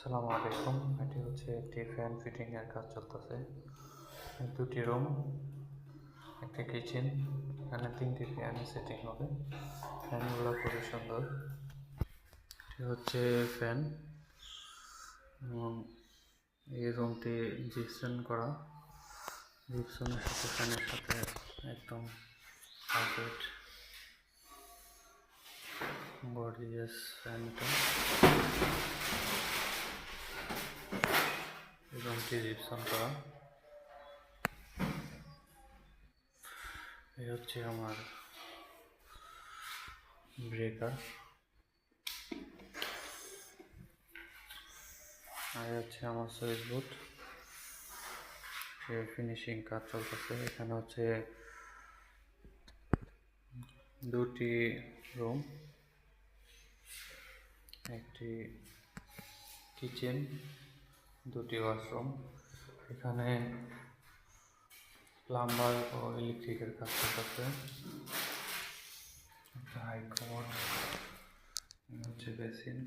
আসসালামু আলাইকুম। এটি হচ্ছে একটি ফ্যান ফিটিং এর কাজ চলতেছে। দুটি রুম, একটা কিচেন, এখানে 3টি ফ্যান সেটিং হবে। ফ্যানগুলো খুবই সুন্দর। এটি হচ্ছে ফ্যান এবং এই রুমটি জিপসাম করা। জিপসামের সাথে ফ্যানের সাথে একদম পারফেক্ট গর্জিয়াস ফ্যানটা। রুমটি জিপসাম করা। এই হচ্ছে আমার ব্রেকার, আর হচ্ছে আমার সুইচ বোর্ড। ফিনিশিং কাজ চলতেছে। এখানে হচ্ছে দুটি রুম, একটি কিচেন, দুটি ওয়াশরুম। এখানে প্লাম্বার ও ইলেকট্রিকের কাজ চলতেছে। একটা হাই কমোড, হচ্ছে বেসিন,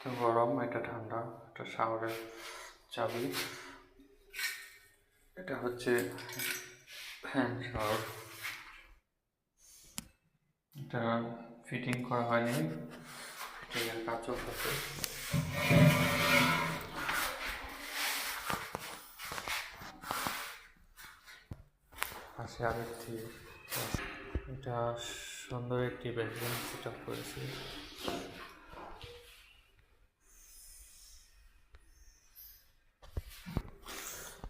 তো গরম, এটা ঠান্ডা, এটা শাওয়ারের চাবি, এটা হচ্ছে হ্যান্ড শাওয়ার। এটা ফিটিং করা হয়নি, ফিটিং এর কাজ চলতেছে। পাশে আরেকটি, এটা সুন্দর একটি বেডরুম সেট আপ করেছি।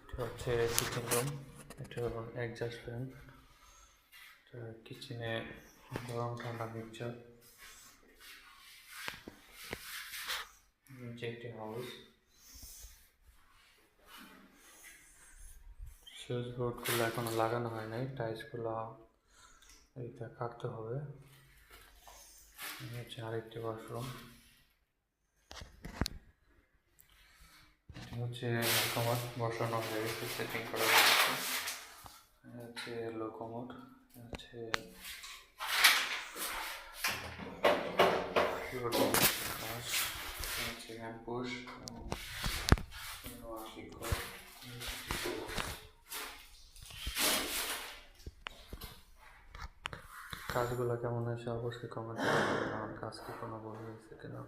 এটা হচ্ছে কিচেন রুম, এটা এক্সস্ট ফ্যান, এটা কিচেনে গরম ঠান্ডা মিক্সচার, নিচে একটি হাউস। সুইচ বোর্ডগুলো এখনো লাগানো হয় নাই, টাইলসগুলো এইটা কাটতে হবে। হচ্ছে আরেকটি ওয়াশরুম, হচ্ছে কমোড বসানো হয়ে গেছে, সেটিং করা হয়ে গেছে। হচ্ছে লো কমোড, হচ্ছে হচ্ছে হ্যান্ড পুশ এবং কাজগুলো কেমন হয়েছে অবশ্যই কমেন্টে জানাবেন। আমার কাজ কি কোনো ভুল হয়েছে কিনা।